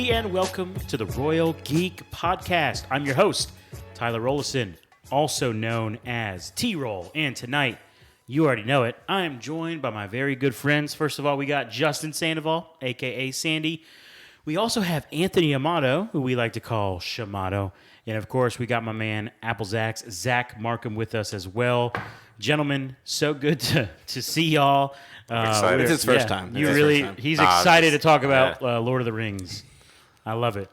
everybody, and welcome to the Royal Geek Podcast. I'm your host, Tyler Rollison, also known as T-Roll. And tonight, you already know it, I am joined by my very good friends. First of all, we got Justin Sandoval, a.k.a. Sandy. We also have Anthony Amato, who we like to call Shamato. And, of course, we got my man, Applezax, Zach Markham, with us as well. Gentlemen, so good to see y'all. Excited. It's his first time. He's excited to talk about Lord of the Rings. I love it.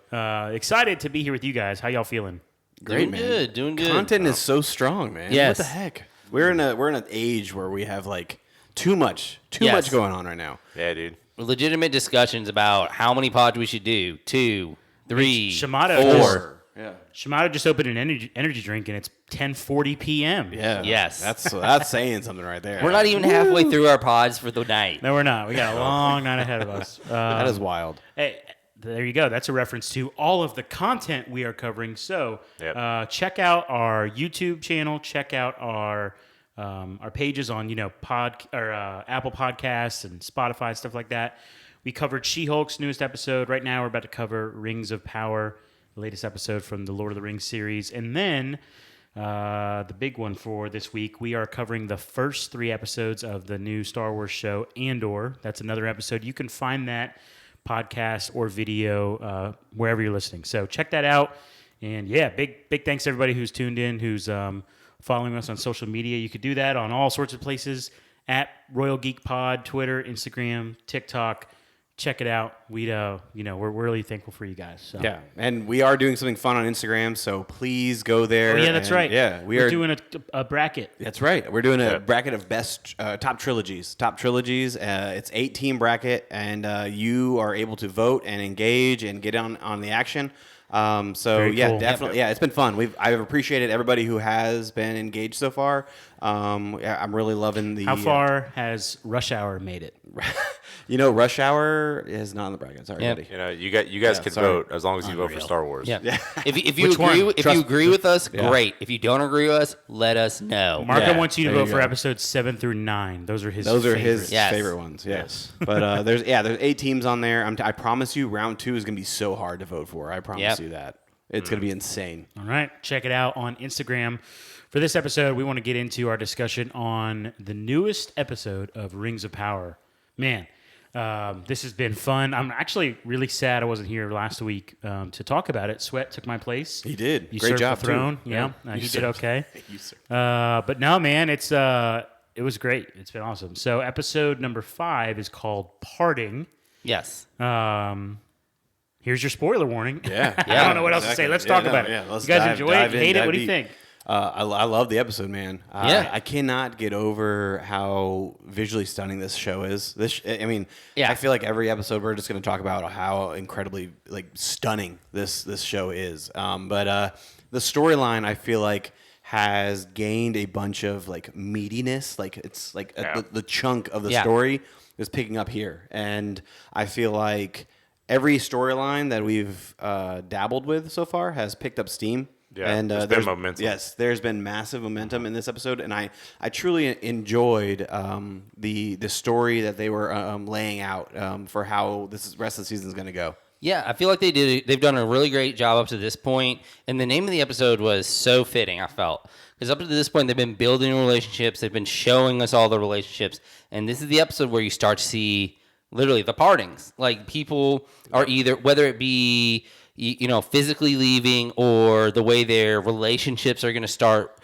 Excited to be here with you guys. How y'all feeling? Great, man. Doing good. Content is so strong, man. Yes. What the heck? We're in an age where we have like too much going on right now. Yeah, dude. Legitimate discussions about how many pods we should do. 2, 3, Shamato 4. Shamato just opened an energy drink, and it's 10:40 p.m. Yeah. Yes. That's saying something right there. We're not even halfway through our pods for the night. No, we're not. We got a long night ahead of us. That is wild. Hey, there you go. That's a reference to all of the content we are covering. So check out our YouTube channel. Check out our pages on Apple Podcasts and Spotify, stuff like that. We covered She-Hulk's newest episode. Right now, we're about to cover Rings of Power, the latest episode from the Lord of the Rings series. And then the big one for this week, we are covering the first 3 episodes of the new Star Wars show, Andor. That's another episode. You can find that podcast or video wherever you're listening. So check that out. And yeah, big thanks to everybody who's tuned in, who's following us on social media. You could do that on all sorts of places, at Royal Geek Pod, Twitter, Instagram, TikTok. Check it out. We're really thankful for you guys. So. Yeah, and we are doing something fun on Instagram, so please go there. Oh, yeah, that's right. Yeah, we're doing a bracket. That's right. We're doing a bracket of best top trilogies. It's 8-team bracket, and you are able to vote and engage and get on the action. Very cool. Definitely. Yeah, it's been fun. I've appreciated everybody who has been engaged so far. I'm really loving the. How far has Rush Hour made it? Rush Hour is not in the bracket. Sorry, buddy. You guys can vote as long as you vote for Star Wars. Yeah. If you agree with us, great. If you don't agree with us, let us know. Marco wants you to vote for episodes 7 through 9. Those are his favorite ones. Yes. But there's 8 teams on there. I promise you, round 2 is going to be so hard to vote for. I promise you that. It's going to be insane. All right. Check it out on Instagram. For this episode, we want to get into our discussion on the newest episode of Rings of Power. Man, this has been fun. I'm actually really sad I wasn't here last week to talk about it. Sweat took my place. He did. Great job, the throne. Too. Yeah, he did okay. But no, man, it was great. It's been awesome. So episode number 5 is called Parting. Yes. Here's your spoiler warning. Yeah. I don't know what else to say. Let's talk about it. Yeah, you guys enjoy it? Hate it? What do you think? I love the episode, man. I cannot get over how visually stunning this show is. I feel like every episode we're just going to talk about how incredibly stunning this show is. But the storyline, I feel like, has gained a bunch of meatiness. The chunk of the story is picking up here, and I feel like every storyline that we've dabbled with so far has picked up steam. Yeah, and there's been momentum. Yes, there's been massive momentum in this episode, and I truly enjoyed the story that they were laying out for how rest of the season is going to go. Yeah, I feel like they've done a really great job up to this point, and the name of the episode was so fitting, I felt. Because up to this point, they've been building relationships, they've been showing us all the relationships, and this is the episode where you start to see literally the partings. Like, people are either, whether it be physically leaving or the way their relationships are going to start,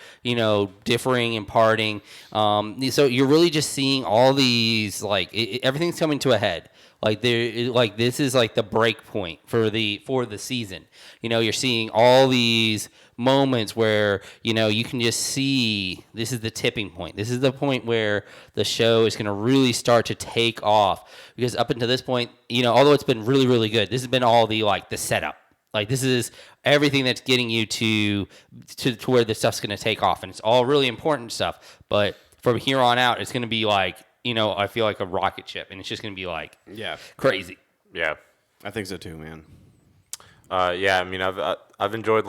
differing and parting. So you're really just seeing all these, everything's coming to a head. This is the break point for the season. You're seeing all these moments where, you can just see this is the tipping point. This is the point where the show is going to really start to take off. Because up until this point, although it's been really, really good, this has been all the setup. This is everything that's getting you to where this stuff's going to take off. And it's all really important stuff. But from here on out, it's going to be I feel like a rocket ship. And it's just going to be crazy. Yeah. I think so too, man. I've enjoyed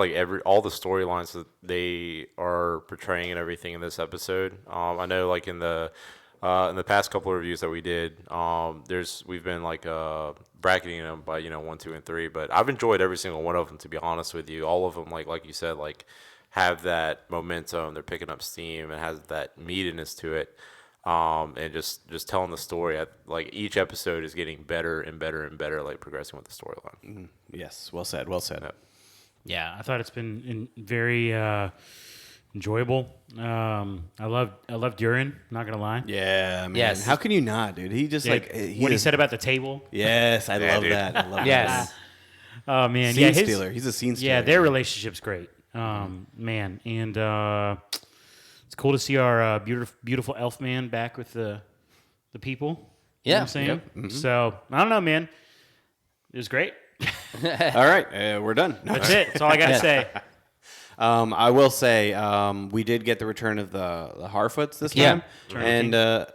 all the storylines that they are portraying and everything in this episode. I know in the in the past couple of reviews that we did, we've been like bracketing them by 1, 2, and 3. But I've enjoyed every single one of them, to be honest with you. All of them, like you said, like have that momentum. They're picking up steam and has that meatiness to it. And just telling the story. Like each episode is getting better and better and better, like progressing with the storyline. Mm-hmm. Yes, well said. Well said. Yeah, I thought it's been very enjoyable. I loved Durin. Not gonna lie. Yeah, man. Yes. How can you not, dude? He just what he said about the table. Yes, I love dude. that. I love Yes. that. Oh man, Scene stealer. He's a scene stealer. Yeah, their relationship's great. Man, and it's cool to see our beautiful elf man back with the people. You know what I'm saying? Yep. Mm-hmm. So I don't know, man. It was great. All right, we're done. No. That's it. That's all I gotta say. I will say we did get the return of the Harfoots this time, and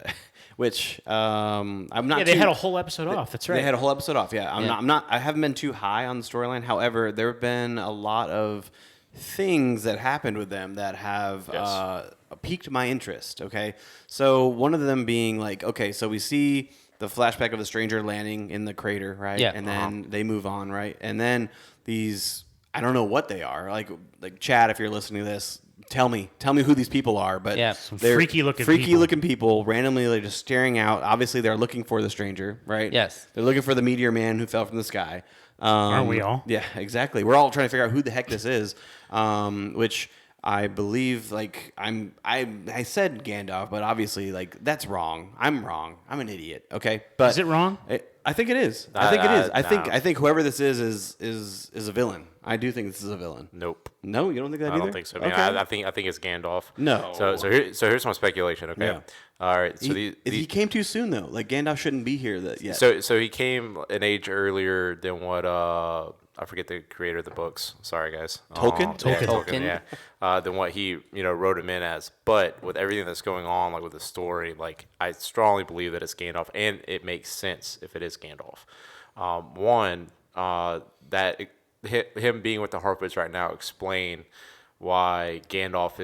which I'm not. Yeah, they had a whole episode off. That's right. They had a whole episode off. Yeah, I'm not. I haven't been too high on the storyline. However, there have been a lot of things that happened with them that have piqued my interest. Okay, so one of them being like, okay, so we see the flashback of the stranger landing in the crater, right? Yeah. And then they move on, right? And then these, I don't know what they are. Like Chad, if you're listening to this, tell me who these people are. But they're freaky looking people, randomly like just staring out. Obviously, they're looking for the stranger, right? Yes. They're looking for the meteor man who fell from the sky. Aren't we all? Yeah, exactly. We're all trying to figure out who the heck this is, which I believe, like, I said Gandalf, but obviously, like, that's wrong. I'm wrong. I'm an idiot. Okay, but Is it wrong? I think it is. I think it is. I think whoever this is a villain. I do think this is a villain. Nope. No, you don't think that I either? don't think so. I mean, Okay. I think it's Gandalf. No. So here's some speculation. Okay. Yeah. All right. So he came too soon though. Like Gandalf shouldn't be here yet. So he came an age earlier than what I forget the creator of the books. Sorry guys. Tolkien? Tolkien. Yeah. Than what he wrote him in as. But with everything that's going on, like with the story, like I strongly believe that it's Gandalf, and it makes sense if it is Gandalf. That him being with the Harfoots right now explain why Gandalf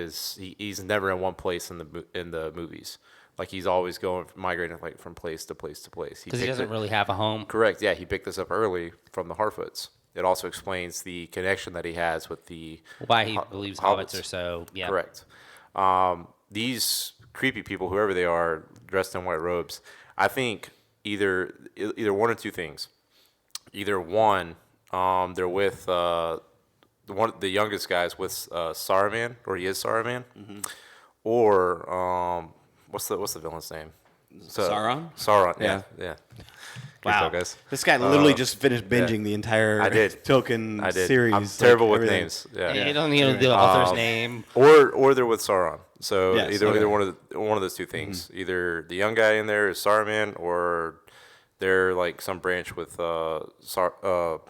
he's never in one place in the movies. Like he's always migrating like from place to place to place. Because he doesn't really have a home. Correct. Yeah, he picked this up early from the Harfoots. It also explains the connection that he has with the why he believes hobbits are so. Yeah. Correct. These creepy people, whoever they are, dressed in white robes. I think either one or two things. Either one, they're with the youngest guy's with Saruman, or he is Saruman, or what's the villain's name? Sauron? Sauron. Yeah. Wow, guys. This guy literally just finished binging the entire Tolkien series. I'm terrible with everything. names. Yeah. You don't need the author's name. Or they're with Sauron. So Yes, either one of those two things. Either the young guy in there is Saruman, or they're like some branch with Sauron.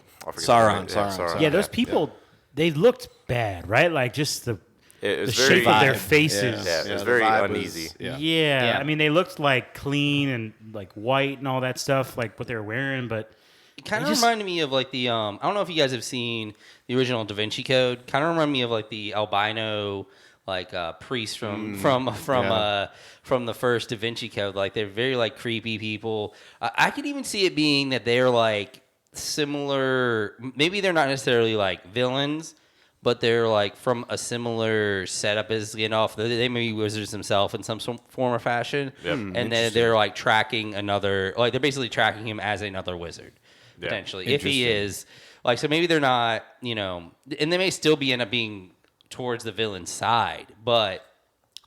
Yeah, those people, they looked bad, right? Like just the very shape of their faces. Yeah, it was very uneasy. Yeah, I mean, they looked like clean and like white and all that stuff, like what they were wearing, but it kind of reminded me of like the I don't know if you guys have seen the original Da Vinci Code. Kind of reminded me of like the albino like priest from the first Da Vinci Code. Like they're very like creepy people. I could even see it being that they're like similar. Maybe they're not necessarily like villains, but they're like from a similar setup as Gandalf. They may be wizards themselves in some form or fashion. Yep. And then they're like tracking they're basically tracking him as another wizard, potentially. If he is, like, so maybe they're not, and they may still end up being towards the villain side, but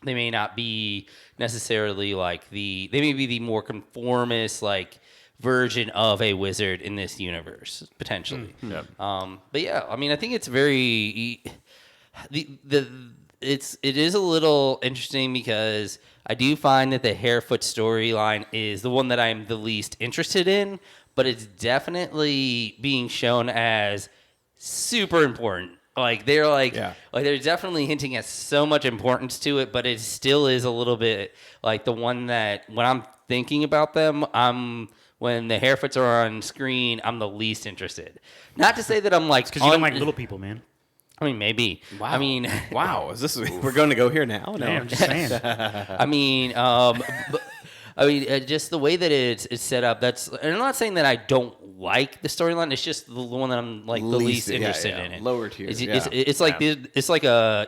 they may not be necessarily like they may be the more conformist, like, version of a wizard in this universe potentially. But yeah, I mean, I think it's very it is a little interesting because I do find that the Harefoot storyline is the one that I'm the least interested in, but it's definitely being shown as super important. Like they're like they're definitely hinting at so much importance to it, but it still is a little bit like the one that when I'm thinking about them, when the Harefoots are on screen, I'm the least interested. Not to say that I'm like... Because you don't like little people, man. I mean, maybe. Wow. I mean... Wow. Is this... We're going to go here now? No. Yeah, I'm just saying. I mean... I mean, just the way that it's set up. And I'm not saying that I don't like the storyline. It's just the one that I'm like the least interested in it. Lower tier. It's like it's like a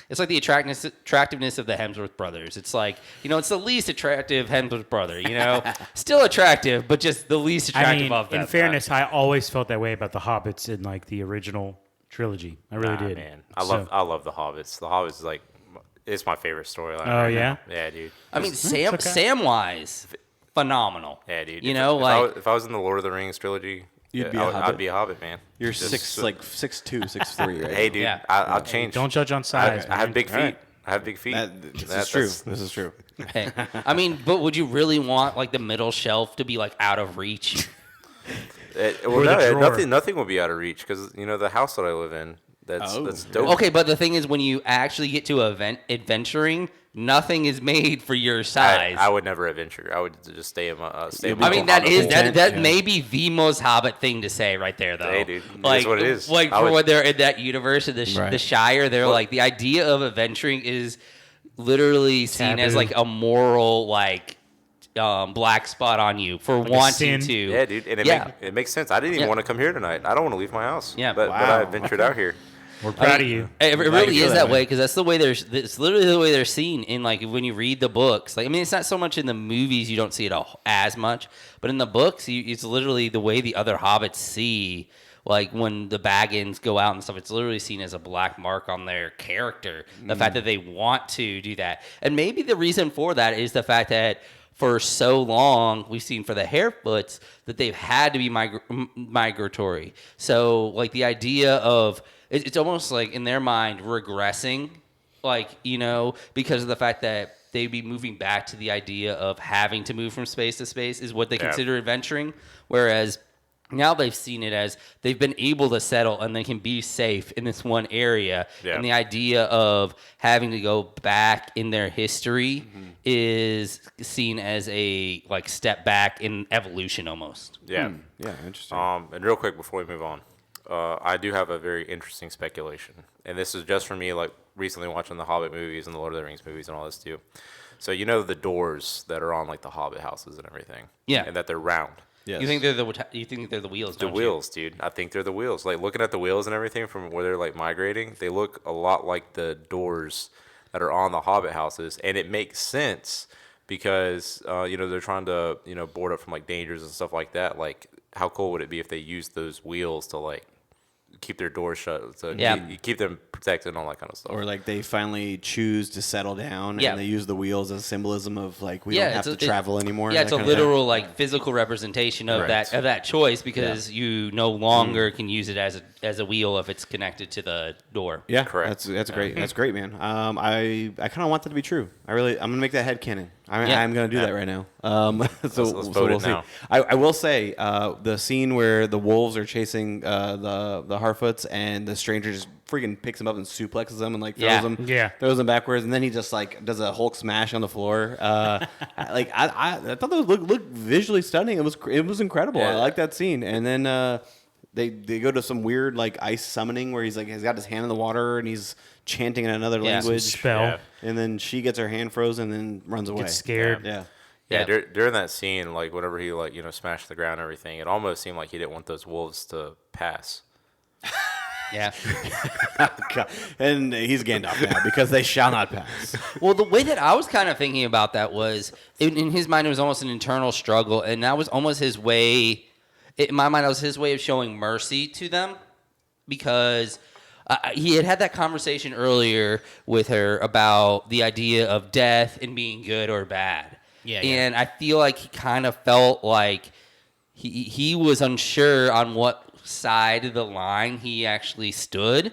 it's like the attractiveness of the Hemsworth brothers. It's like it's the least attractive Hemsworth brother. Still attractive, but just the least attractive of them. In fairness, I always felt that way about the Hobbits in like the original trilogy. I really did. Man, I love the Hobbits. The Hobbits is like it's my favorite storyline. Oh yeah, yeah, dude. I mean, Samwise, phenomenal. Yeah, dude. If I was in the Lord of the Rings trilogy, I'd be a Hobbit, man. You're 6'2", 6'3", right? Hey, dude, Yeah. I'll change. don't judge on size. I have big feet. Right. I have big feet. This is true. Hey, I mean, but would you really want like the middle shelf to be like out of reach? Nothing will be out of reach because the house that I live in. That's dope. Okay, but the thing is, when you actually get to adventuring, nothing is made for your size. I would never adventure. I would just stay in my. I mean, that may be the most Hobbit thing to say right there, though. Hey, dude, like, that's what it is. Like when they're in that universe of the Shire, they're like the idea of adventuring is literally seen as like a moral black spot on you for like wanting to. Yeah, dude, and it makes sense. I didn't even want to come here tonight. I don't want to leave my house. Yeah, but I ventured out here. We're proud of you. It really is that way because that's the way it's literally the way they're seen in like when you read the books. Like I mean, it's not so much in the movies you don't see it as much, but in the books, it's literally the way the other hobbits see. Like when the Baggins go out and stuff, it's literally seen as a black mark on their character. The fact that they want to do that, and maybe the reason for that is the fact that for so long we've seen for the Harefoots that they've had to be migratory. So like the idea of it's almost like in their mind regressing, because of the fact that they'd be moving back to the idea of having to move from space to space is what they consider adventuring. Whereas now they've seen it as they've been able to settle and they can be safe in this one area. Yeah. And the idea of having to go back in their history is seen as a step back in evolution almost. Yeah. Yeah, interesting. And real quick before we move on. I do have a very interesting speculation, and this is just for me, recently watching the Hobbit movies and the Lord of the Rings movies and all this too. So the doors that are on the Hobbit houses and everything, and that they're round. Yes. You think they're the wheels? The wheels, dude. I think they're the wheels. Like looking at the wheels and everything from where they're migrating, they look a lot like the doors that are on the Hobbit houses, and it makes sense because they're trying to board up from dangers and stuff like that. Like, how cool would it be if they used those wheels to keep their doors shut, so you keep them protected and all that kind of stuff. Or they finally choose to settle down and they use the wheels as symbolism of we don't have to travel anymore. Yeah, it's a literal physical representation of that choice because you no longer can use it as a wheel if it's connected to the door. Yeah, correct. That's great. That's great, man. I kind of want that to be true. I'm gonna make that headcanon. I'm gonna do that right now. Let's vote it now. I will say the scene where the wolves are chasing the Harfoots and the stranger just freaking picks them up and suplexes them and throws them backwards, and then he just does a Hulk smash on the floor. I thought those looked visually stunning. It was incredible. I like that scene. And then they go to some weird ice summoning where he's got his hand in the water and he's chanting in another language spell, and then she gets her hand frozen and runs away. Gets scared. Yeah. During that scene, whenever he smashed the ground and everything, it almost seemed like he didn't want those wolves to pass. Yeah. And he's Gandalf now because they shall not pass. Well, the way that I was kind of thinking about that was, in his mind, it was almost an internal struggle, and that was almost his way. In my mind, it was his way of showing mercy to them because he had that conversation earlier with her about the idea of death and being good or bad. Yeah. And I feel like he kind of felt like he was unsure on what side of the line he actually stood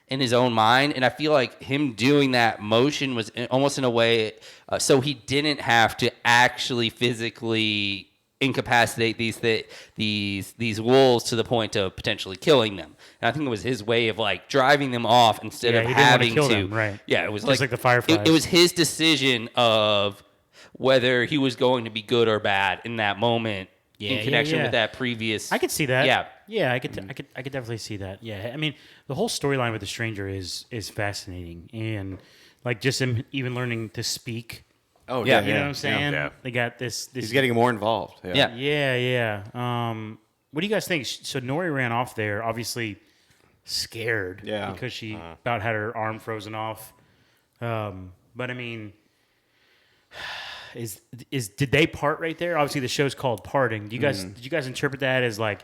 in his own mind, and I feel like him doing that motion was almost in a way so he didn't have to actually physically incapacitate these wolves to the point of potentially killing them. And I think it was his way of driving them off instead of having to. Them, right? Yeah, it was just like the Fireflies. It was his decision of whether he was going to be good or bad in that moment. In connection with that previous, I could see that. Yeah, I could definitely see that. Yeah, I mean, the whole storyline with the stranger is fascinating, and just him even learning to speak Oh, Yeah. You know what I'm saying? Yeah. They got this. He's getting more involved. Yeah. Yeah. What do you guys think? So Nori ran off there, obviously scared. Yeah. Because she about had her arm frozen off. But I mean, did they part right there? Obviously, the show's called Parting. Did you guys interpret that as like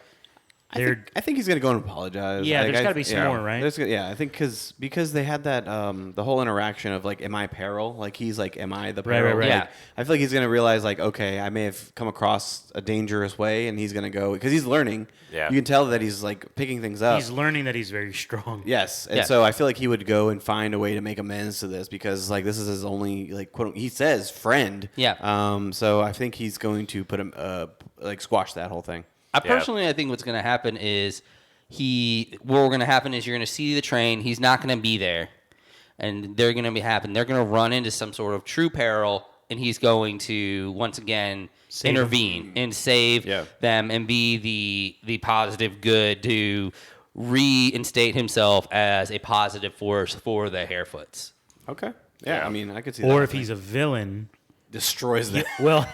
I think he's gonna go and apologize. Yeah, Like, there's got to be some more, right? I think because they had that the whole interaction of like, am I peril? Like he's like, am I the peril? right. Yeah. Like, I feel like he's gonna realize like, okay, I may have come across a dangerous way, and he's gonna go because he's learning. Yeah. You can tell that he's like picking things up. he's learning that he's very strong? Yes, and Yeah. so I feel like he would go and find a way to make amends to this because like this is his only like quote he says friend. Yeah. So I think he's going to put him like squash that whole thing. I think what's going to happen is you're going to see the train. He's not going to be there, and they're going to run into some sort of true peril, and he's going to once again intervene and save them and be the positive good to reinstate himself as a positive force for the Harefoots. Okay. Yeah, I mean I could see that. Or if he's a villain, destroys them. well,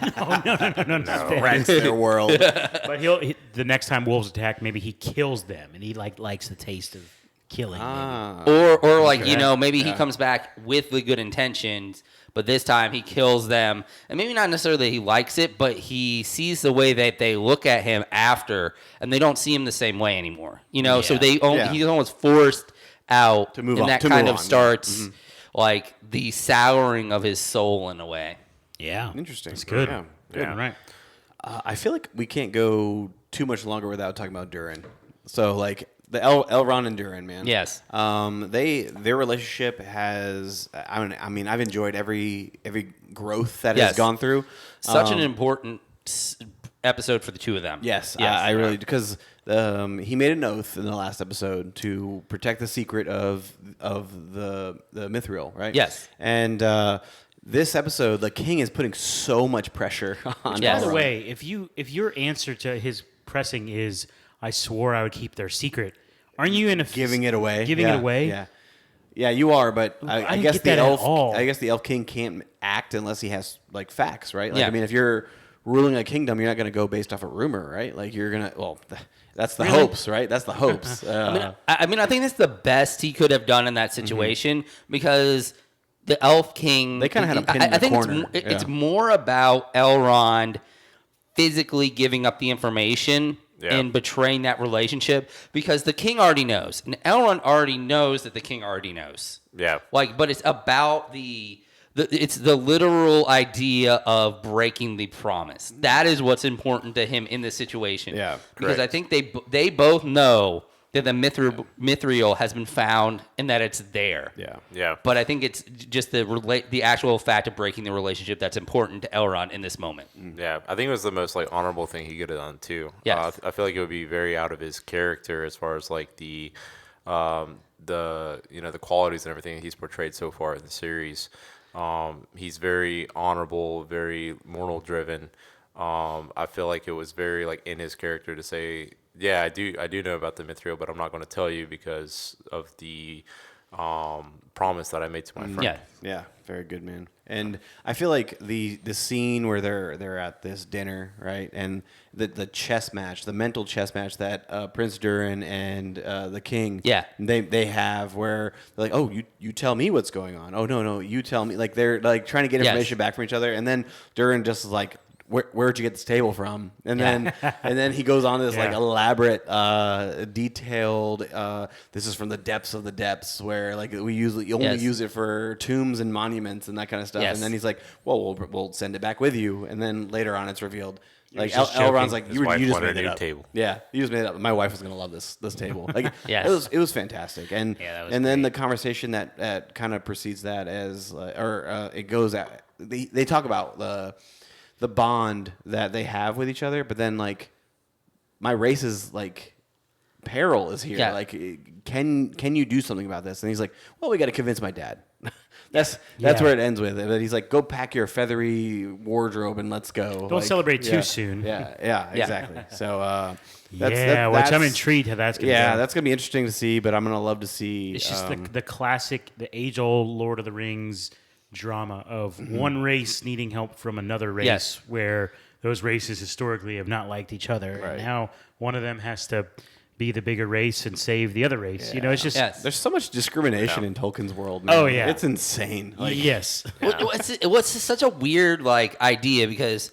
no. Wrecks their world. But the next time wolves attack, maybe he kills them, and he likes the taste of killing. Or like maybe he comes back with the good intentions, but this time he kills them, and maybe not necessarily that he likes it, but he sees the way that they look at him after, and they don't see him the same way anymore. So he's almost forced out to move and on. that kind of starts like the souring of his soul in a way. Yeah, Interesting. It's good. Yeah. Good, right? I feel like we can't go too much longer without talking about Durin. So like the Elrond and Durin, man. Yes. Their relationship has. I mean, I've enjoyed every growth that has gone through. Such an important episode for the two of them. Yes, I really because he made an oath in the last episode to protect the secret of the Mithril, right? Yes. And this episode, the king is putting so much pressure on. Yes. By the Elrond. way, if your answer to his pressing is I swore I would keep their secret, aren't you in a giving it away? Giving it away? Yeah. Yeah, you are, but I didn't guess get the that at elf. all. I guess the elf king can't act unless he has like facts, right? Like, Yeah. I mean, if you're ruling a kingdom, you're not going to go based off a rumor, right? Like you're gonna. Well, that's the hopes, right? That's the hopes. I mean, I think that's the best he could have done in that situation because the Elf King. They kinda had him pinned in the corner. It's more about Elrond physically giving up the information and betraying that relationship because the king already knows, and Elrond already knows that the king already knows. Yeah. But it's about it's the literal idea of breaking the promise. That is what's important to him in this situation. Yeah, because correct. I think they both know that the Mithril has been found and that it's there. Yeah. Yeah. But I think it's just the actual fact of breaking the relationship that's important to Elrond in this moment. Yeah, I think it was the most like honorable thing he could have done too. Yes. I feel like it would be very out of his character as far as like the qualities and everything he's portrayed so far in the series. He's very honorable, very moral driven. I feel like it was very like in his character to say, yeah, I do know about the Mithril, but I'm not going to tell you because of the promise that I made to my friend. Yeah. Yeah, very good, man. And I feel like the scene where they're at this dinner, right, and the chess match, the mental chess match that Prince Durin and the king, they have where they're like, oh, you tell me what's going on. Oh no, you tell me. Like they're like trying to get information back from each other, and then Durin just is like, where'd you get this table from? And then he goes on this like elaborate, detailed. This is from the depths of the depths, where like we only use it for tombs and monuments and that kind of stuff. And then he's like, well, we'll send it back with you. And then later on, it's revealed. Like Elrond's like, you just made it up. Table. Yeah, you just made it up. My wife was gonna love this table. Like, it was fantastic. And that was and then the conversation that kind of precedes that as it goes at they talk about the bond that they have with each other, but then like my race is like peril is here. Like, can you do something about this? And he's like, well, we got to convince my dad. That's where it ends with it. But he's like, go pack your feathery wardrobe and let's go. Don't celebrate too soon. Yeah, exactly. So which I'm intrigued how that's gonna go. that's gonna be interesting to see. But I'm gonna love to see. It's just the classic, the age-old Lord of the Rings drama of one race needing help from another race, where those races historically have not liked each other, and now one of them has to be the bigger race and save the other race. You know, it's just there's so much discrimination in Tolkien's world, man. Oh, yeah. It's insane. Like, yes. What's such a weird like idea, because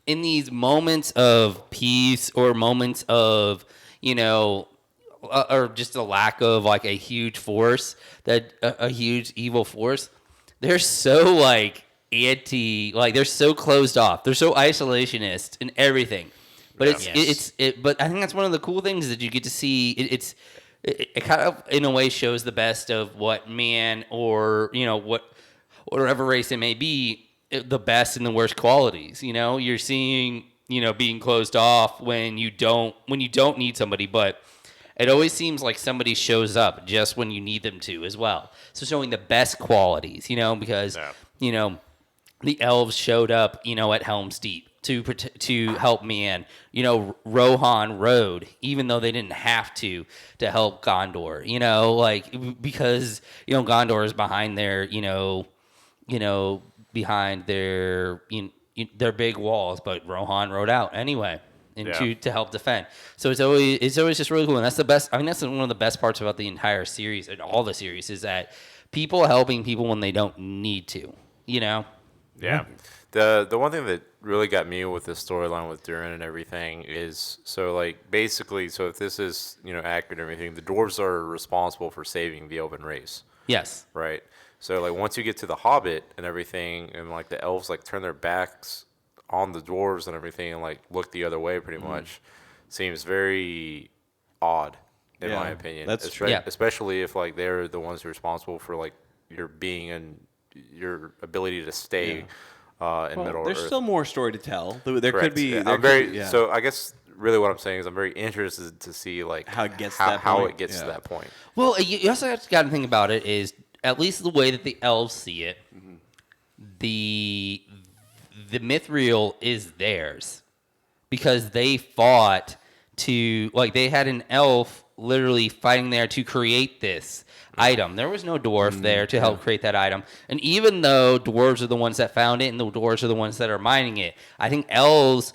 in these moments of peace or moments of, you know, or just a lack of like a huge force, that a huge evil force, they're so like they're so closed off, they're so isolationist and everything. But but I think that's one of the cool things that you get to see. It kind of in a way shows the best of what man, or you know, whatever race it may be, the best and the worst qualities. You know, you're seeing, you know, being closed off when you don't need somebody, but it always seems like somebody shows up just when you need them to as well. So showing the best qualities, you know, because you know, the elves showed up, you know, at Helm's Deep to help man. You know, Rohan rode, even though they didn't have to help Gondor. You know, like, because, you know, Gondor is behind their, behind their their big walls, but Rohan rode out anyway to help defend. So it's always just really cool, and that's the best. I mean, that's one of the best parts about the entire series and all the series, is that people helping people when they don't need to. You know. Yeah. The one thing that really got me with the storyline with Durin and everything is, so like basically, so if this is, you know, accurate and everything, the dwarves are responsible for saving the elven race. Yes. Right. So like once you get to the Hobbit and everything, and like the elves like turn their backs on the dwarves and everything and like look the other way, pretty much, seems very odd in my opinion. That's true. Especially if like they're the ones who are responsible for like your being and your ability to stay. In Middle there's Earth. still more story to tell. There Correct. could be. Yeah, so I guess really what I'm saying is I'm very interested to see like how it gets to that point. Well, you also have to think about it is, at least the way that the elves see it, the Mithril is theirs, because they fought to, like, they had an elf literally fighting there to create this item. There was no dwarf there to help create that item. And even though dwarves are the ones that found it and the dwarves are the ones that are mining it, I think elves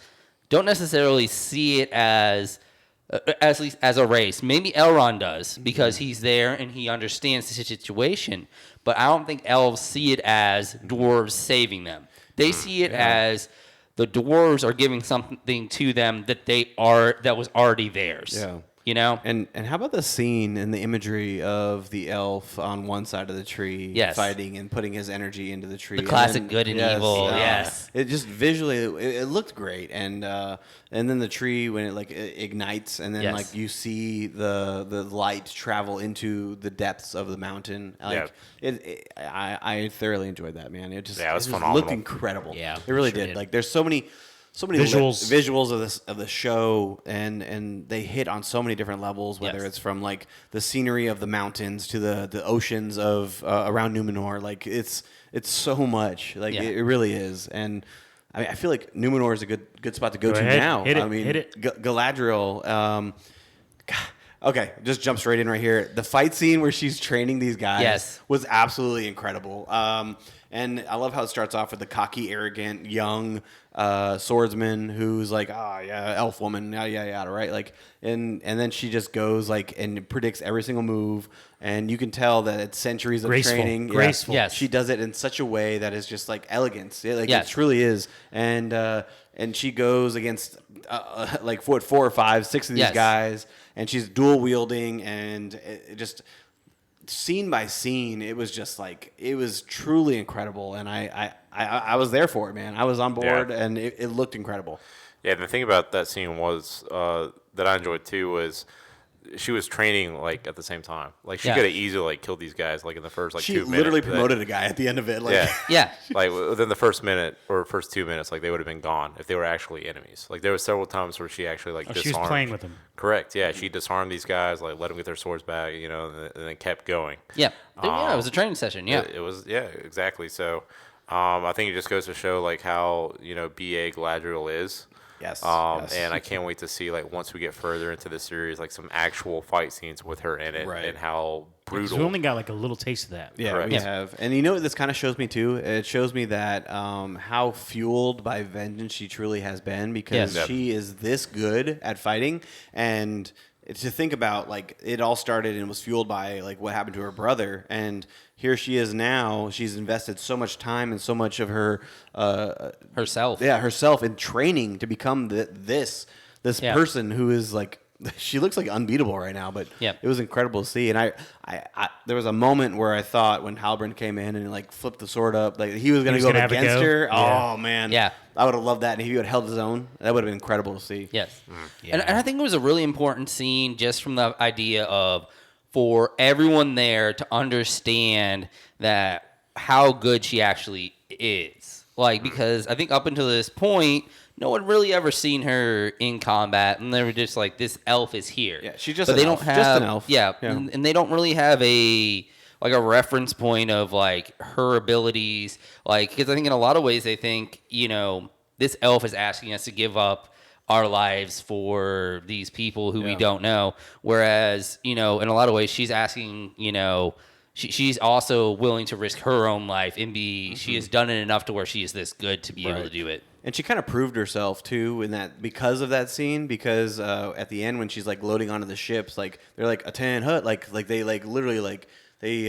don't necessarily see it as least as a race. Maybe Elrond does, because he's there and he understands the situation. But I don't think elves see it as dwarves saving them. They see it as the dwarves are giving something to them that was already theirs. Yeah. You know? And how about the scene and the imagery of the elf on one side of the tree fighting and putting his energy into the tree? The classic good and evil, yes. It just visually, it looked great. And then the tree, when it like it ignites, and then like you see the light travel into the depths of the mountain. Like I thoroughly enjoyed that, man. It was phenomenal. Looked incredible. Yeah, it really did. Like there's so many visuals of the show, and they hit on so many different levels, whether it's from like the scenery of the mountains to the oceans of around Numenor. Like it's so much, like it really is. And I mean, I feel like Numenor is a good spot to go to now. Hit it. Hit it. Galadriel, okay, just jump straight in right here. The fight scene where she's training these guys was absolutely incredible. And I love how it starts off with the cocky, arrogant, young swordsman who's like, elf woman, yada, right? Like, and then she just goes like and predicts every single move, and you can tell that it's centuries of training. Graceful. Yes. She does it in such a way that is just like elegance. It truly is. And she goes against like 4 or 5, 6 of these guys, and she's dual wielding, and it just. Scene by scene, it was just like, it was truly incredible, and I was there for it, man. I was on board, and it looked incredible. Yeah, the thing about that scene was that I enjoyed too was she was training like at the same time. Like she could have easily like killed these guys like in the first 2 minutes. She literally promoted a guy at the end of it. Like, like within the first minute or first 2 minutes, like they would have been gone if they were actually enemies. Like there were several times where she actually like disarmed. She was playing with them. Correct. Yeah, she disarmed these guys, like let them get their swords back, you know, and then kept going. Yeah, it was a training session. Yeah, it was. Yeah, exactly. So I think it just goes to show like how, you know, BA Galadriel is. Yes, And I can't wait to see, like, once we get further into the series, like, some actual fight scenes with her in it and how brutal. We only got like a little taste of that. Yeah, we have. And you know what this kind of shows me too? It shows me that how fueled by vengeance she truly has been, because she is this good at fighting. And to think about, like, it all started and was fueled by, like, what happened to her brother. And here she is now. She's invested so much time and so much of her herself. Yeah, herself in training to become this person who is, like, she looks like unbeatable right now, but it was incredible to see. And I there was a moment where I thought when Halbrand came in and, like, flipped the sword up, like he was going to go against her. Yeah. Oh man, I would have loved that. And if he would have held his own, that would have been incredible to see. Yes, and I think it was a really important scene just from the idea of, for everyone there to understand that how good she actually is. Like, because I think up until this point, no one really ever seen her in combat, and they were just like, this elf is here. Yeah, she's just an elf. Just an elf. Yeah, and they don't really have a reference point of, like, her abilities. Like, because I think in a lot of ways they think, you know, this elf is asking us to give up our lives for these people who we don't know. Whereas, you know, in a lot of ways she's asking, you know, she's also willing to risk her own life and she has done it enough to where she is this good to be able to do it. And she kind of proved herself too in that, because of that scene, because at the end when she's, like, loading onto the ships, like, they're like, "Atan hut," like they, like, literally, like, they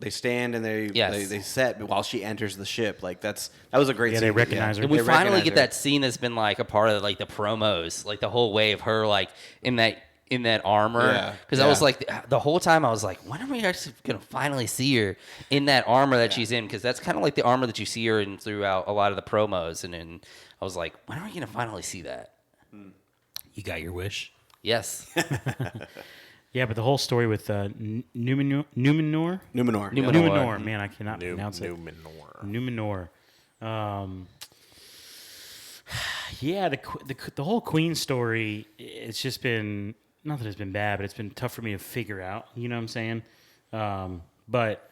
stand and they set while she enters the ship. Like, that was a great scene. They recognize her. And we finally get that scene that's been, like, a part of, like, the promos, like the whole way of her, like, in that armor. Because I was like, the whole time I was like, when are we actually gonna finally see her in that armor that she's in? Because that's kind of like the armor that you see her in throughout a lot of the promos. And I was like, when are we gonna finally see that? You got your wish. Yes. Yeah, but the whole story with Numenor. Man, I cannot pronounce it. Numenor. Yeah, the whole Queen story. It's just been, not that it's been bad, but it's been tough for me to figure out. You know what I'm saying? But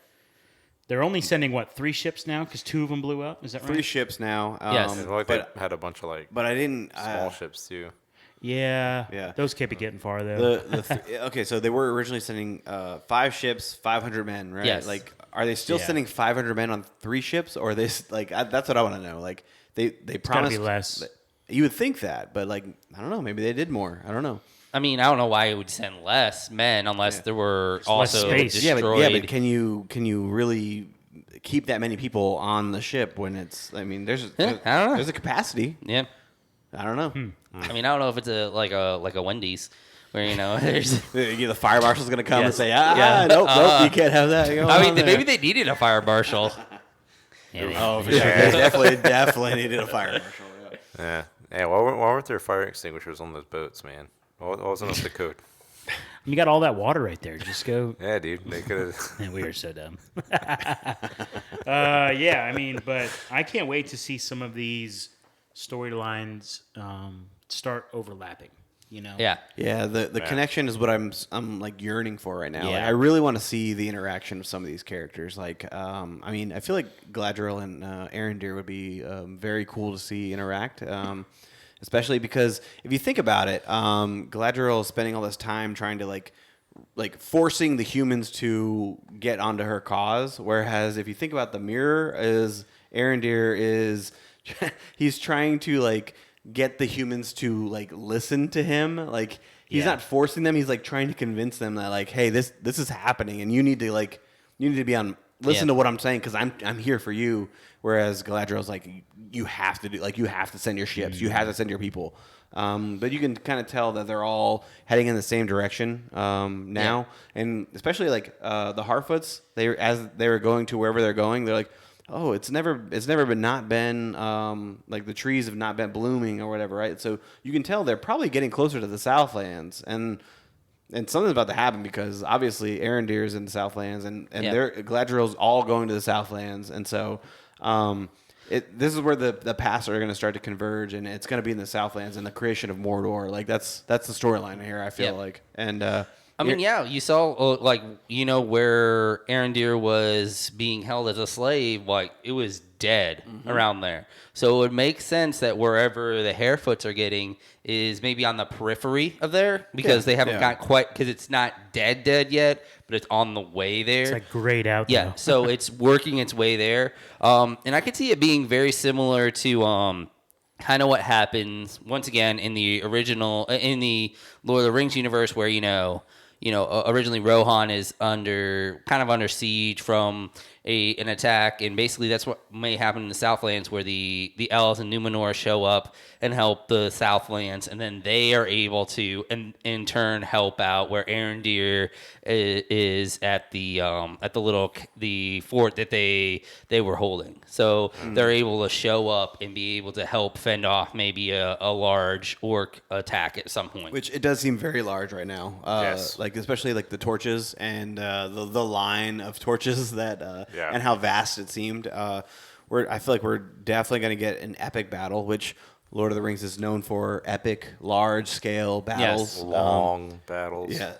they're only sending 3 ships now because 2 of them blew up. Is that right? 3 ships now. Yes. They had a bunch of, like, but I didn't small ships too. Yeah. Those can't be getting far though. Okay, so they were originally sending 5 ships, 500 men, right? Yes. Like, are they still sending 500 men on 3 ships, or are they, like, that's what I want to know. Like, they promised be less. You would think that, but, like, I don't know. Maybe they did more. I don't know. I mean, I don't know why it would send less men unless there were also space. destroyed. But can you really keep that many people on the ship when it's? I mean, I don't know. There's a capacity. Yeah. I don't know. I mean, I don't know if it's like a Wendy's where, you know, there's. The fire marshal's gonna come and say, nope, you can't have that. I mean, maybe they needed a fire marshal. For sure. They definitely needed a fire marshal. Yeah. Why weren't there fire extinguishers on those boats, man? Why wasn't up the code? You got all that water right there. Just go. Yeah, dude. They could have. Man, we are so dumb. I mean, but I can't wait to see some of these storylines start overlapping. You know? Yeah. Yeah, the connection is what I'm like yearning for right now. Yeah. Like, I really want to see the interaction of some of these characters. Like, I mean, I feel like Galadriel and Arondir would be very cool to see interact. Especially because if you think about it, Galadriel is spending all this time trying to like forcing the humans to get onto her cause. Whereas if you think about the mirror, Arondir is he's trying to like get the humans to like listen to him. Like, he's not forcing them. He's like trying to convince them that, like, hey, this is happening, and you need to be on. Listen to what I'm saying, because I'm here for you. Whereas Galadriel's like, you have to send your ships, you have to send your people. But you can kind of tell that they're all heading in the same direction now, and especially like the Harfoots. As they were going to wherever they're going, they're like, oh, it's never been like the trees have not been blooming or whatever, right? So you can tell they're probably getting closer to the Southlands, and something's about to happen, because obviously Arondir is in the Southlands, and Galadriel's all going to the Southlands, and so this is where the paths are going to start to converge, and it's going to be in the Southlands and the creation of Mordor. Like, that's the storyline here, I feel like, and I mean, yeah, you saw where Arondir was being held as a slave, like it was dead around there. So it would make sense that wherever the Harefoots are getting is maybe on the periphery of there because they haven't got quite, because it's not dead yet, but it's on the way there. It's like grayed out. Yeah, so it's working its way there. And I could see it being very similar to kind of what happens once again in the Lord of the Rings universe, where originally Rohan is under siege from an attack, and basically that's what may happen in the Southlands, where the elves and Numenor show up and help the Southlands, and then they are able to in turn help out where Arondir is at the fort that they were holding. So they're able to show up and be able to help fend off maybe a large orc attack at some point. Which it does seem very large right now. Yes. Like especially like the torches and the line of torches that and how vast it seemed. I feel like we're definitely going to get an epic battle, which Lord of the Rings is known for: epic, large-scale battles, long battles. Yeah,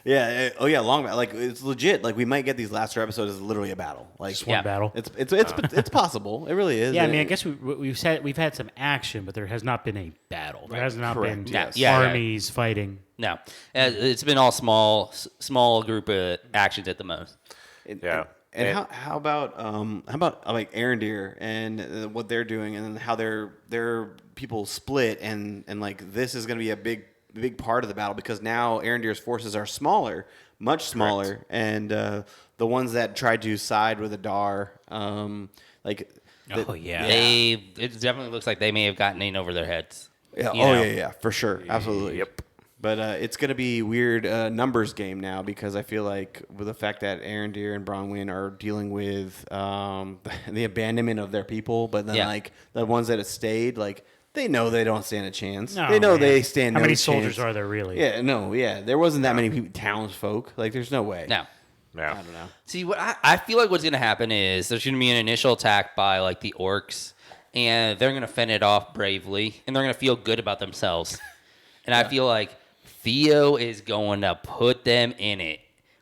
yeah. Long battle. Like it's legit. Like we might get these last 2 episodes as literally a battle. Like Just one battle. It's possible. It really is. Yeah, I mean, I guess we've had some action, but there has not been a battle. There has not been Correct. armies fighting. No, it's been all small group of actions at the most. And how about like Arondir and what they're doing, and then how their people split, and like this is going to be a big part of the battle, because now Arondir's forces are smaller, much smaller. Correct. And the ones that tried to side with Adar, it definitely looks like they may have gotten in over their heads. Yeah, for sure, absolutely. Yep. But it's going to be weird numbers game now, because I feel like with the fact that Arondir and Bronwyn are dealing with the abandonment of their people, but then like the ones that have stayed, like they know they don't stand a chance. No, they know man. they stand. How no many chance. soldiers are there really? Yeah, there wasn't that many townsfolk. Like there's no way. No. I don't know. See, what I feel like what's going to happen is there's going to be an initial attack by like the orcs, and they're going to fend it off bravely, and they're going to feel good about themselves. And I feel like Theo is going to put them in it.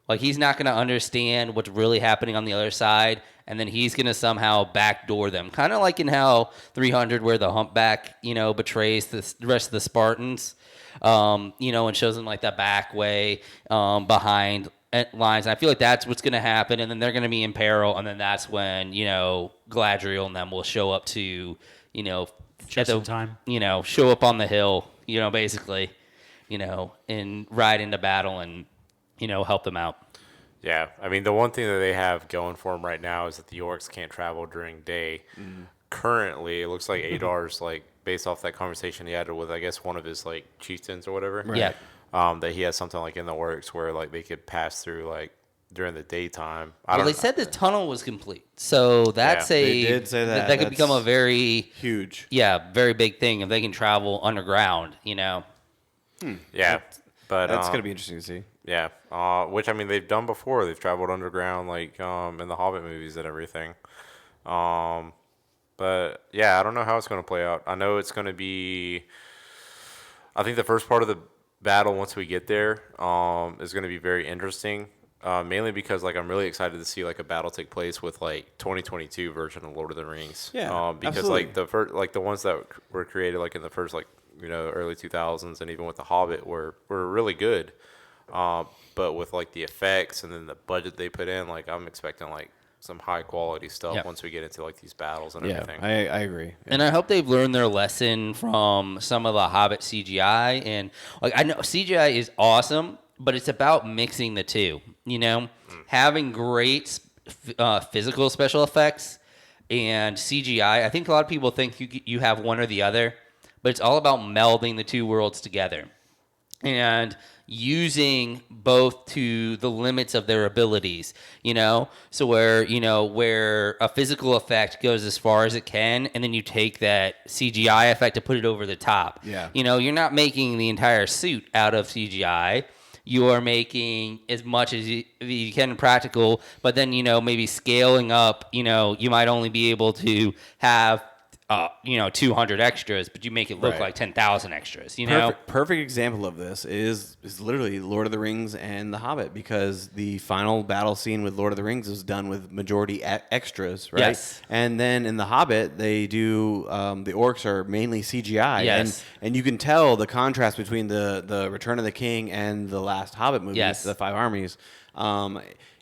Like, he's not going to understand what's really happening on the other side, and then he's going to somehow backdoor them. Kind of like in how 300, where the humpback, betrays the rest of the Spartans, and shows them, like, that back way behind lines. And I feel like that's what's going to happen, and then they're going to be in peril, and then that's when, Galadriel and them will show up to, Just in time. Show up on the hill, basically. And ride into battle and, help them out. Yeah, I mean, the one thing that they have going for them right now is that the orcs can't travel during day. Currently, it looks like Adar's, like, based off that conversation he had with, I guess, one of his, like, chieftains or whatever. Right. Yeah. That he has something, like, in the works where, like, they could pass through, like, during the daytime. They said the tunnel was complete. So that's they did say that. That could become a very... huge. Yeah, very big thing if they can travel underground, Yeah, but that's gonna be interesting to see. Yeah, which I mean they've done before. They've traveled underground, like in the Hobbit movies and everything. But yeah, I don't know how it's gonna play out. I know it's gonna be. I think the first part of the battle, once we get there, is gonna be very interesting. Mainly because like I'm really excited to see like a battle take place with like 2022 version of Lord of the Rings. Yeah, because absolutely. like the first, like the ones that were created like in the first like early 2000s and even with the Hobbit were really good. But with like the effects and then the budget they put in, like I'm expecting like some high quality stuff once we get into like these battles and everything. I agree. Yeah. And I hope they've learned their lesson from some of the Hobbit CGI. And like I know CGI is awesome, but it's about mixing the two. Having great physical special effects and CGI. I think a lot of people think you have one or the other, but it's all about melding the two worlds together and using both to the limits of their abilities, so where a physical effect goes as far as it can, and then you take that CGI effect to put it over the top. Yeah. You're not making the entire suit out of CGI. You are making as much as you can practical, but then, maybe scaling up, you might only be able to have 200 extras, but you make it look like 10,000 extras. Perfect example of this is literally Lord of the Rings and The Hobbit, because the final battle scene with Lord of the Rings was done with majority extras, right? Yes. And then in The Hobbit, they do the orcs are mainly CGI, Yes. and you can tell the contrast between the Return of the King and the last Hobbit movie, the Five Armies.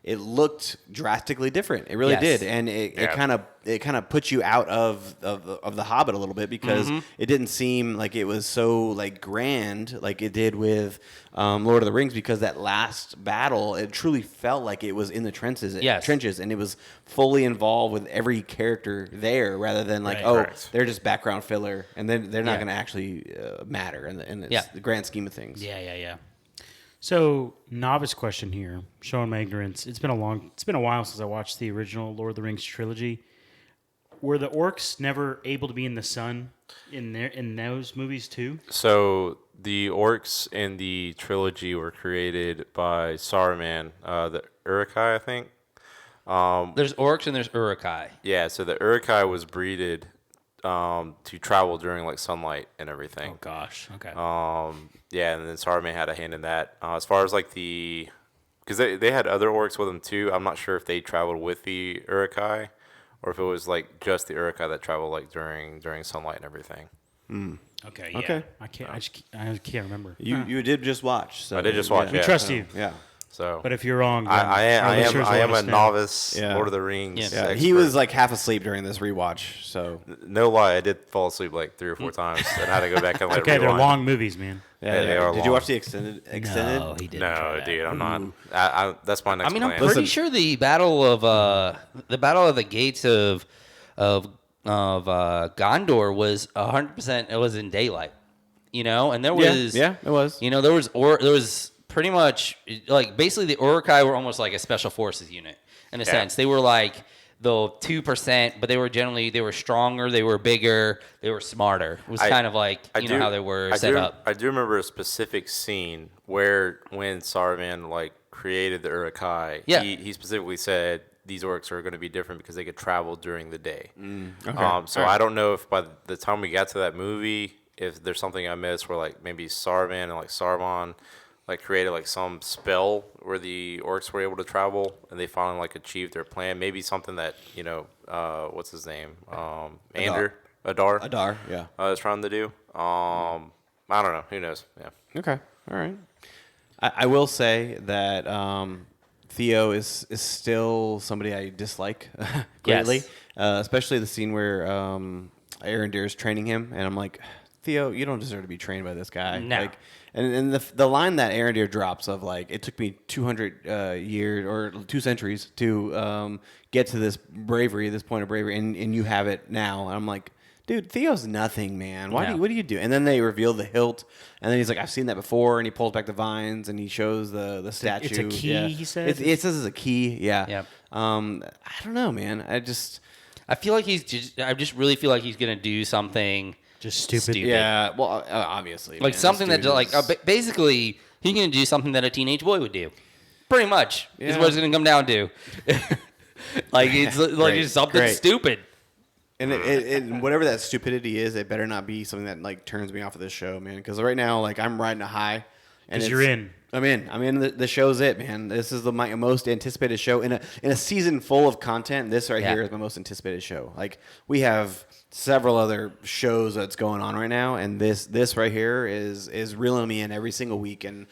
It looked drastically different. It really did, and it kind of puts you out of the Hobbit a little bit, because it didn't seem like it was so like grand like it did with Lord of the Rings, because that last battle, it truly felt like it was in the trenches, and it was fully involved with every character there, rather than like they're just background filler, and then they're not going to actually matter in the grand scheme of things. Yeah. So, novice question here, showing my ignorance. It's been a while since I watched the original Lord of the Rings trilogy. Were the orcs never able to be in the sun in those movies too? So the orcs in the trilogy were created by Saruman, the Uruk-hai, I think. There's orcs and there's Uruk-hai. Yeah, so the Uruk-hai was breeded to travel during like sunlight and everything. Oh gosh. Okay. Yeah, and then Saruman had a hand in that. As far as like because they had other orcs with them too. I'm not sure if they traveled with the Uruk-hai, or if it was like just the Uruk-hai that traveled like during sunlight and everything. Okay. Yeah. Okay. I can't remember. You did just watch. So I did just watch. We Yeah. trust you. Yeah. So, But if you're wrong, then I am a novice Yeah. Lord of the Rings. Yeah, expert. he was like half asleep during this rewatch. So No lie, I did fall asleep like 3 or 4 times and had to go back and Okay, they're long movies, man. Yeah, they are Did you long. watch the extended? No, he didn't. No, dude, I'm not. That's my next. I mean, plan. I'm pretty sure the battle of the gates of Gondor was 100%. It was in daylight, and there was it was. There was pretty much like basically the Uruk-hai were almost like a special forces unit in a sense. They were like the 2%, but they were stronger, they were bigger, they were smarter. It was kind of like how they were set up. I do remember a specific scene where when Saruman like created the Uruk-hai, he specifically said these orcs are going to be different because they could travel during the day. So I don't know if by the time we got to that movie, if there's something I missed where like maybe Saruman and like Saruman like created like some spell where the orcs were able to travel and they finally like achieved their plan. Maybe something that what's his name, Adar, yeah. is trying to do. I don't know. Who knows? Yeah. Okay, all right. I will say that Theo is still somebody I dislike greatly, especially the scene where Arondir is training him, and I'm like, Theo, you don't deserve to be trained by this guy. No. Like, and the line that Arondir drops of like, it took me 200 years or 2 centuries to get to this point of bravery, and you have it now. And I'm like, dude, Theo's nothing, man. What do you do? And then they reveal the hilt, and then he's like, I've seen that before, and he pulls back the vines, and he shows the statue. It's a key, he said? It says it's a key, yeah. Yep. I don't know, man. I feel like I just really feel like he's gonna do something just stupid. Yeah, well, obviously. Like something that, basically, he's going to do something that a teenage boy would do. Pretty much is what it's going to come down to. Like, it's like it's something stupid. And whatever that stupidity is, it better not be something that, like, turns me off of this show, man. Because right now, like, I'm riding a high. Because you're in. I'm in. The show's it, man. This is my most anticipated show. In a season full of content, this here is my most anticipated show. Like, we have several other shows that's going on right now, and this right here is reeling me in every single week. And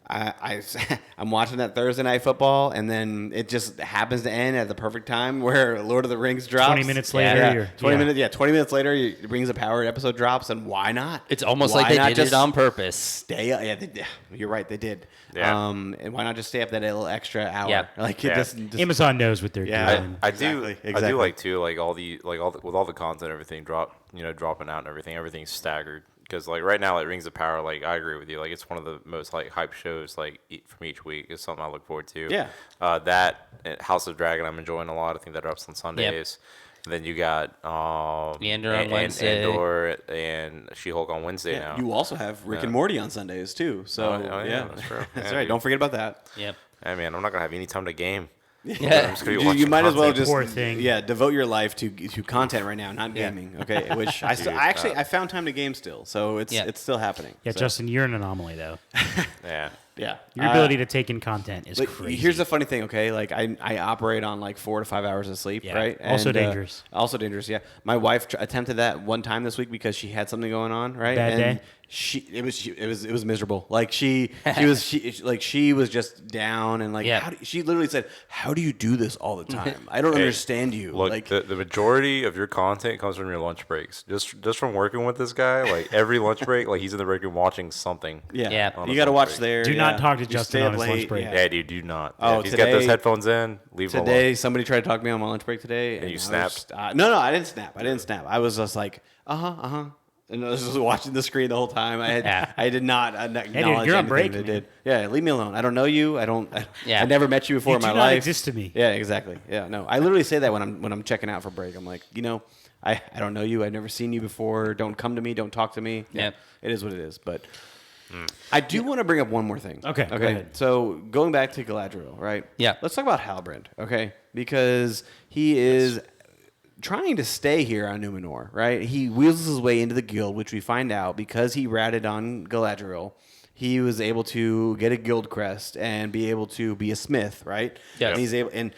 I'm watching that Thursday Night Football, and then it just happens to end at the perfect time where Lord of the Rings drops. 20 minutes later. 20 minutes later, it brings a Power episode drops, and why not? It's almost like they did it on purpose. Stay up. Yeah, you're right. They did. Yeah. And why not just stay up that little extra hour? Yeah. Like just Amazon knows what they're doing. I Exactly. do like too, like with all the content, everything dropping out and everything's staggered. Because like right now, like Rings of Power, like I agree with you, like it's one of the most like hype shows like from each week. It's something I look forward to. Yeah. That and House of Dragon, I'm enjoying a lot. I think that drops on Sundays. And then you got Andor on Wednesday. Andor and She-Hulk on Wednesday now. You also have Rick and Morty on Sundays too. So yeah, that's true. That's Yeah, right. dude. Don't forget about that. Yep. Hey man, I'm not gonna have any time to game. Yeah. You might as well just Poor thing. devote your life to content right now, not gaming. Okay, which I found time to game still, so it's still happening. Yeah, so. Justin, you're an anomaly though. Yeah. Yeah, Your ability to take in content is crazy. Here's the funny thing, okay? Like I operate on like 4 to 5 hours of sleep, right? Also dangerous. Also dangerous. Yeah. My wife attempted that one time this week because she had something going on, right? Bad day? It was miserable. Like she was just down and like she literally said, "How do you do this all the time? I don't understand you." Look, like the majority of your content comes from your lunch breaks. Just from working with this guy, like every lunch break, like he's in the break room watching something. Yeah. You got to watch there. Do not talk to Justin on his lunch break. Yeah, dude, do not. Oh, if he's got those headphones in, leave him alone. Today, somebody tried to talk to me on my lunch break today. And you snapped? No, I didn't snap. I was just like, and I was just watching the screen the whole time. I did not acknowledge you're on break, anything they did. Yeah, leave me alone. I don't know you. I never met you before in my You do life. not exist to me. Yeah, exactly. Yeah, no. I literally say that when I'm checking out for break. I'm like, I don't know you. I've never seen you before. Don't come to me. Don't talk to me. Yeah. It is what it is. But I do want to bring up one more thing. Okay, go ahead. So going back to Galadriel, right? Yeah. Let's talk about Halbrand, okay? Because he is trying to stay here on Numenor, right? He wheels his way into the guild, which we find out because he ratted on Galadriel. He was able to get a guild crest and be able to be a smith, right? Yes. And he's able, and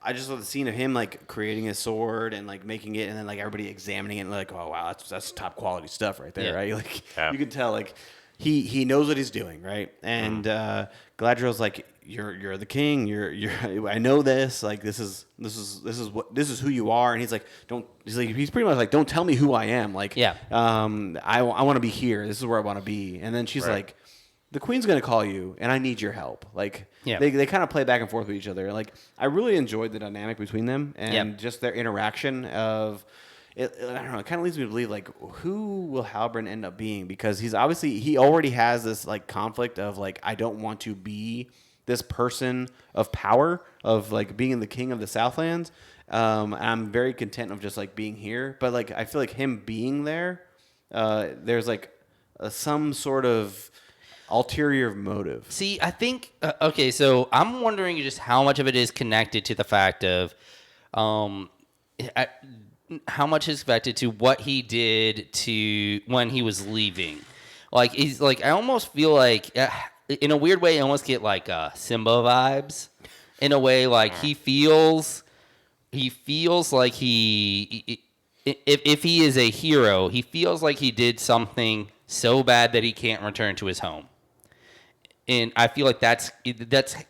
I just love the scene of him like creating a sword and like making it, and then like everybody examining it and like, oh wow, that's top quality stuff right there, right? Like you can tell like he knows what he's doing, right? And Galadriel's like, you're the king. You're I know this. Like this is who you are. And he's like, he's pretty much like, don't tell me who I am. Like I want to be here. This is where I want to be. And then she's like, the queen's gonna call you, and I need your help. Like they kind of play back and forth with each other. Like I really enjoyed the dynamic between them and just their interaction of. I don't know. It kind of leads me to believe, like, who will Halbrand end up being? Because he already has this like conflict of like, I don't want to be this person of power of like being the king of the Southlands. I'm very content of just like being here, but like I feel like him being there, there's like some sort of ulterior motive. See, I think okay. So I'm wondering just how much of it is connected to the fact of, how much is connected to what he did to when he was leaving. Like he's like, I almost feel like, in a weird way, I almost get like Simba vibes. In a way, like he feels like if he is a hero, he feels like he did something so bad that he can't return to his home. And I feel like that's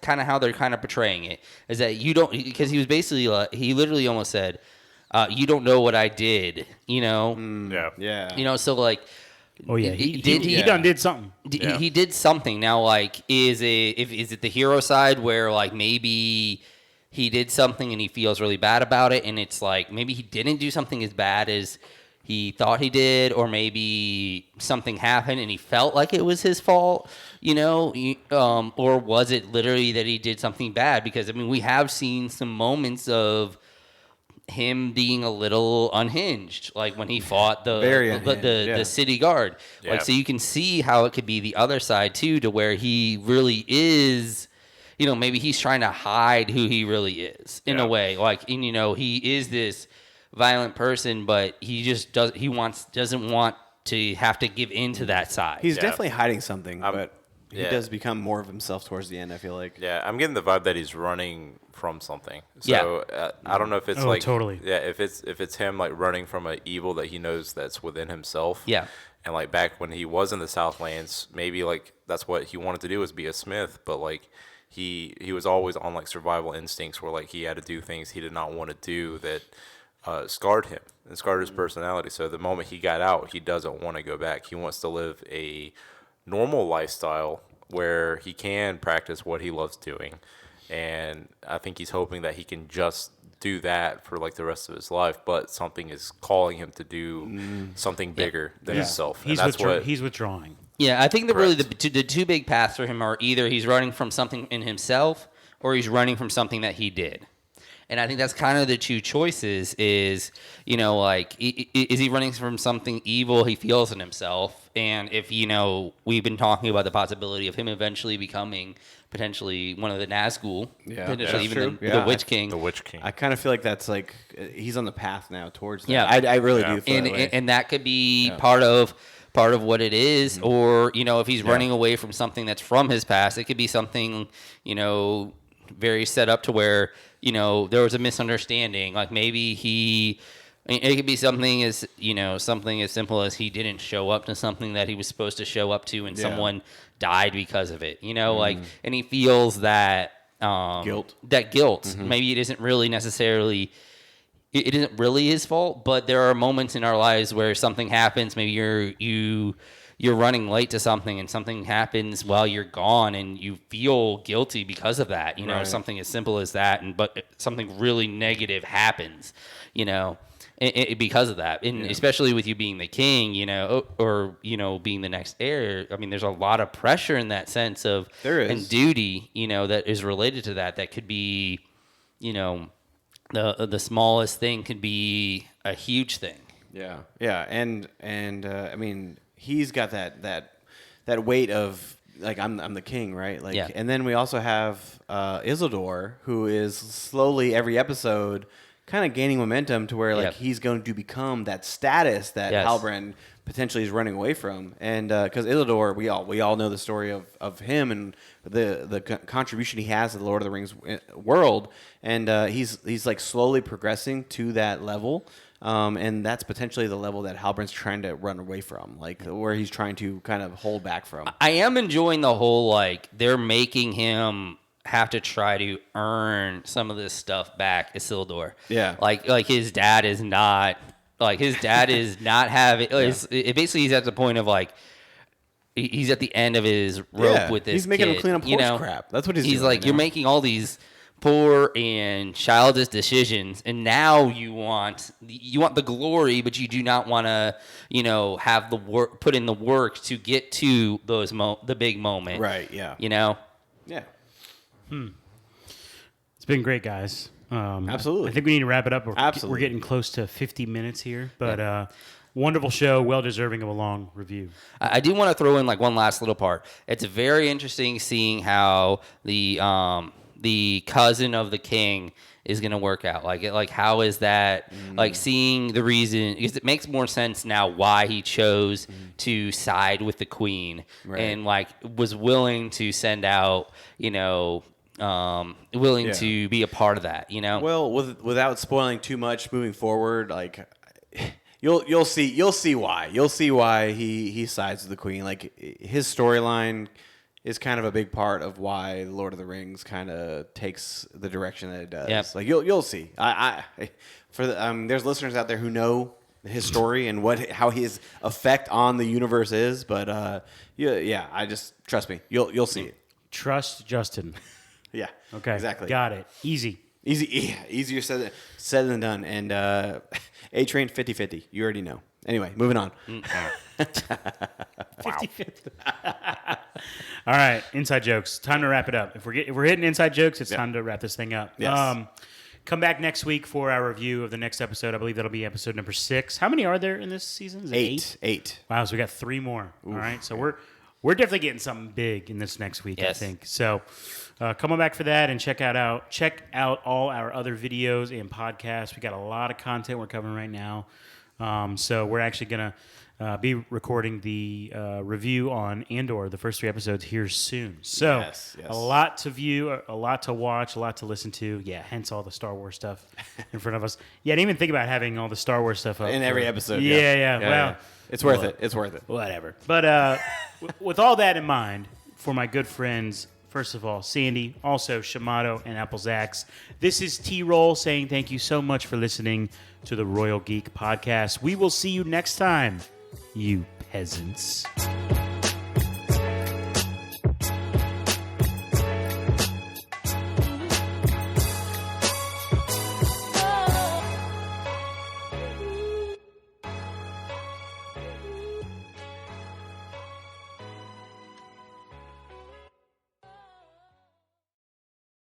kind of how they're kind of portraying it, is that you don't, because he was basically he literally almost said, you don't know what I did, Yeah. So like, oh yeah, he done did something. He did something. Now, like, is it the hero side where like maybe he did something and he feels really bad about it, and it's like maybe he didn't do something as bad as he thought he did, or maybe something happened and he felt like it was his fault, or was it literally that he did something bad? Because I mean, we have seen some moments of him being a little unhinged, like when he fought the city guard. Yeah. Like, so you can see how it could be the other side too, to where he really is, maybe he's trying to hide who he really is in a way. Like, and, he is this violent person, but he just doesn't want to have to give in to that side. He's definitely hiding something, but he does become more of himself towards the end, I feel like. Yeah, I'm getting the vibe that he's running from something. So I don't know if it's totally. Yeah, if it's him like running from an evil that he knows that's within himself. Yeah. And like back when he was in the Southlands, maybe like that's what he wanted to do, was be a smith, but like he was always on like survival instincts where like he had to do things he did not want to do that scarred him and scarred his personality. So the moment he got out, he doesn't want to go back. He wants to live a normal lifestyle where he can practice what he loves doing. And I think he's hoping that he can just do that for like the rest of his life, but something is calling him to do something bigger than himself. He's withdrawing. Yeah, I think that really the two big paths for him are either he's running from something in himself or he's running from something that he did. And I think that's kind of the two choices is, you know, like, is he running from something evil he feels in himself? And if, you know, we've been talking about the possibility of him eventually becoming potentially one of the Nazgul, potentially even the Witch King. The Witch King. I kind of feel like that's like he's on the path now towards that. Yeah. I really do feel that way. And that could be part of what it is, or, you know, if he's running away from something that's from his past, it could be something, you know, very set up to where, you know, there was a misunderstanding. Like maybe it could be something as, you know, something as simple as he didn't show up to something that he was supposed to show up to, and someone died because of it, you know, like, and he feels that guilt. Maybe it isn't really necessarily. It isn't really his fault, but there are moments in our lives where something happens. Maybe you're running late to something, and something happens while you're gone, and you feel guilty because of that. You know, something as simple as that, but something really negative happens. You know, because of that, and especially with you being the king, you know, or you know, being the next heir. I mean, there's a lot of pressure in that sense of and duty, you know, that is related to that. That could be, you know. The smallest thing could be a huge thing. Yeah, and I mean, he's got that weight of like I'm the king, right? Like, and then we also have Isildur, who is slowly every episode kind of gaining momentum to where like he's going to become that status that Halbrand potentially is running away from. And because Isildur, we all know the story of him and the contribution he has to the Lord of the Rings world, and he's like slowly progressing to that level. And that's potentially the level that Halbrand's trying to run away from, like where he's trying to kind of hold back from. I am enjoying the whole, like, they're making him have to try to earn some of this stuff back, Isildur. Yeah. Like his dad is not having, it basically he's at the point of like, he's at the end of his rope with this He's making kid, him clean up horse crap. That's what he's doing. He's like, you're making all these poor and childish decisions, and now you want the glory, but you do not want to, you know, have the work, put in the work to get to those the big moment. Right, yeah. You know? Yeah. It's been great, guys. Absolutely. I think we need to wrap it up. Absolutely. We're getting close to 50 minutes here, but wonderful show, well deserving of a long review. I do want to throw in like one last little part. It's very interesting seeing how the cousin of the king is going to work out. Like how is that? Like seeing the reason, because it makes more sense now why he chose to side with the queen, and like was willing to send out, you know, willing to be a part of that, you know. Well, without spoiling too much moving forward, like you'll see why he sides with the queen. Like his storyline is kind of a big part of why Lord of the Rings kind of takes the direction that it does. Yep. Like you'll see. There's listeners out there who know his story and how his effect on the universe is, but I just trust me. You'll see it. Trust Justin. Yeah. Okay. Exactly. Got it. Easy. Easier said than done. And A-Train 50-50. You already know. Anyway, moving on. 50-50. All right, inside jokes. Time to wrap it up. If we're hitting inside jokes, it's time to wrap this thing up. Yes. Come back next week for our review of the next episode. I believe that'll be episode number 6. How many are there in this season? Is it 8? Wow, so we got 3 more. Oof, all right, so we're definitely getting something big in this next week, I think. So come on back for that and check out all our other videos and podcasts. We got a lot of content we're covering right now. So we're actually going to be recording the review on Andor, the first 3 episodes, here soon. So yes. A lot to view, a lot to watch, a lot to listen to. Yeah, hence all the Star Wars stuff in front of us. Yeah, I didn't even think about having all the Star Wars stuff up. In every episode. Yeah. Well, yeah. It's worth it. It's worth it. Whatever. But with all that in mind, for my good friends, first of all, Sandy, also Shamato and Applezax, this is T-Roll saying thank you so much for listening to the Royal Geek Podcast. We will see you next time, you peasants.